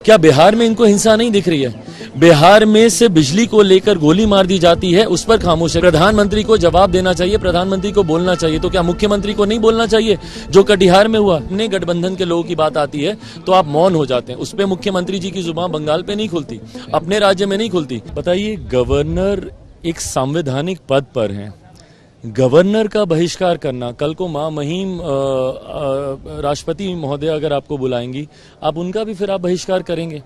क्या बिहार में इनको हिंसा नहीं दिख रही है? बिहार में से बिजली को लेकर गोली मार दी जाती है, उस पर खामोश है। प्रधानमंत्री को जवाब देना चाहिए, प्रधानमंत्री को बोलना चाहिए। तो क्या मुख्यमंत्री को नहीं बोलना चाहिए? जो कटिहार में हुआ, अपने गठबंधन के लोगों की बात आती है तो आप मौन हो जाते हैं। उस पर मुख्यमंत्री जी की जुबान बंगाल पे नहीं खुलती, अपने राज्य में नहीं खुलती। बताइए, गवर्नर एक संवैधानिक पद पर है, गवर्नर का बहिष्कार करना, कल को मां महिम राष्ट्रपति महोदय अगर आपको बुलाएंगी, आप उनका भी फिर आप बहिष्कार करेंगे।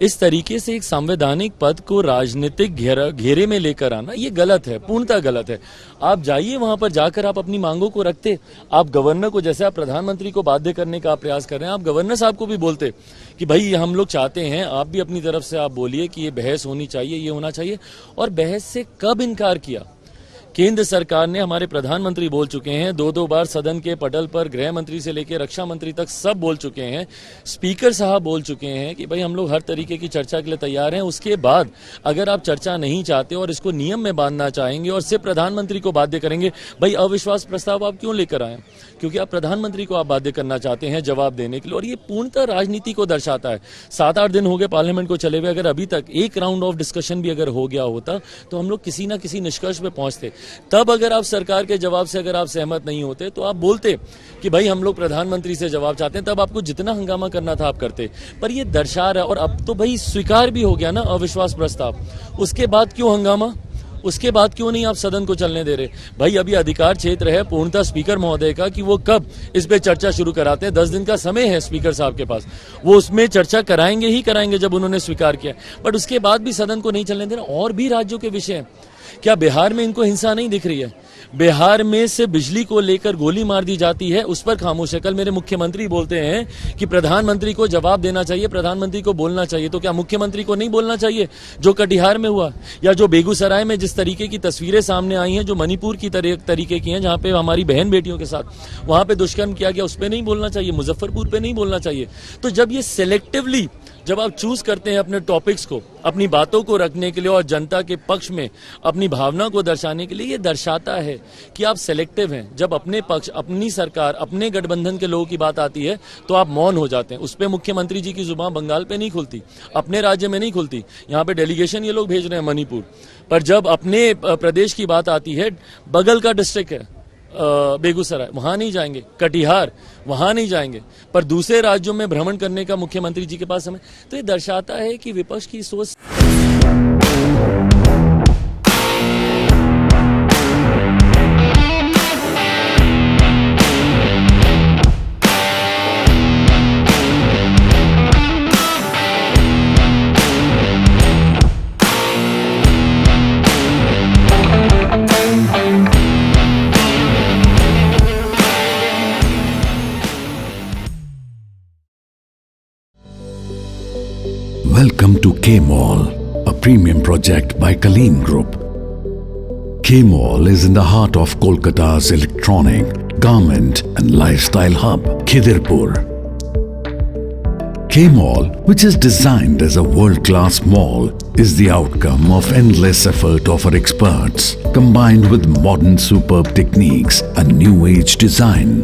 इस तरीके से एक संवैधानिक पद को राजनीतिक घेरे में लेकर आना, ये गलत है, पूर्णतः गलत है। आप जाइए, वहां पर जाकर आप अपनी मांगों को रखते। आप गवर्नर को, जैसे आप प्रधानमंत्री को बाध्य करने का आप प्रयास कर रहे हैं, आप गवर्नर साहब को भी बोलते कि भाई हम लोग चाहते हैं, आप भी अपनी तरफ से आप बोलिए कि ये बहस होनी चाहिए, ये होना चाहिए। और बहस से कब इनकार किया? केंद्र सरकार ने, हमारे प्रधानमंत्री बोल चुके हैं, दो बार सदन के पटल पर गृह मंत्री से लेकर रक्षा मंत्री तक सब बोल चुके हैं, स्पीकर साहब बोल चुके हैं कि भाई हम लोग हर तरीके की चर्चा के लिए तैयार हैं। उसके बाद अगर आप चर्चा नहीं चाहते और इसको नियम में बांधना चाहेंगे और सिर्फ प्रधानमंत्री को बाध्य करेंगे, भाई अविश्वास प्रस्ताव आप क्यों लेकर आए? क्योंकि आप प्रधानमंत्री को आप बाध्य करना चाहते हैं जवाब देने के लिए। और ये पूर्णतः राजनीति को दर्शाता है। 7-8 दिन हो गए पार्लियामेंट को चले हुए, अगर अभी तक एक राउंड ऑफ डिस्कशन भी अगर हो गया होता तो हम लोग किसी ना किसी निष्कर्ष पे पहुंचते। तब अगर आप सरकार के जवाब से अगर आप सहमत नहीं होते तो आप बोलते कि भाई हम लोग प्रधानमंत्री से जवाब चाहते हैं, तब आपको जितना हंगामा करना था आप करते। पर ये दर्शा रहा है, और अब तो भाई स्वीकार भी हो गया ना अविश्वास प्रस्ताव, उसके बाद क्यों हंगामा? उसके बाद क्यों नहीं आप सदन को चलने दे रहे? भाई अभी अधिकार क्षेत्र है पूर्णतः स्पीकर महोदय का कि वो कब इस पे चर्चा शुरू कराते हैं। 10 दिन का समय है स्पीकर साहब के पास, वो उसमें चर्चा कराएंगे ही कराएंगे जब उन्होंने स्वीकार किया। बट उसके बाद भी सदन को नहीं चलने देना। और भी राज्यों के विषय हैं। क्या बिहार में इनको हिंसा नहीं दिख रही है? बिहार में से बिजली को लेकर गोली मार दी जाती है, उस पर खामोश है। कल मेरे मुख्यमंत्री बोलते हैं कि प्रधानमंत्री को जवाब देना चाहिए, प्रधानमंत्री को बोलना चाहिए। तो क्या मुख्यमंत्री को नहीं बोलना चाहिए? जो कटिहार में हुआ, या जो बेगूसराय में जिस तरीके की तस्वीरें सामने आई हैं, जो मणिपुर की तरीके की हैं, जहां पे हमारी बहन बेटियों के साथ वहां पे दुष्कर्म किया गया, उस पर नहीं बोलना चाहिए? मुजफ्फरपुर पे नहीं बोलना चाहिए? तो जब ये सिलेक्टिवली जब आप चूज करते हैं अपने टॉपिक्स को, अपनी बातों को रखने के लिए और जनता के पक्ष में अपनी भावना को दर्शाने के लिए, ये दर्शाता है कि आप सेलेक्टिव हैं। जब अपने पक्ष, अपनी सरकार, अपने गठबंधन के लोगों की बात आती है तो आप मौन हो जाते हैं। उस पर मुख्यमंत्री जी की जुबान बंगाल पे नहीं खुलती, अपने राज्य में नहीं खुलती। यहाँ पे डेलीगेशन ये लोग भेज रहे हैं मणिपुर, पर जब अपने प्रदेश की बात आती है, बगल का डिस्ट्रिक्ट है बेगूसराय, वहां नहीं जाएंगे, कटिहार वहां नहीं जाएंगे, पर दूसरे राज्यों में भ्रमण करने का मुख्यमंत्री जी के पास समय। तो ये दर्शाता है कि विपक्ष की सोच। Welcome to K-Mall, a premium project by Kaleen Group. K-Mall is in the heart of Kolkata's electronic, garment and lifestyle hub, Khidirpur. K-Mall, which is designed as a world-class mall, is the outcome of endless effort of our experts, combined with modern superb techniques and new age design.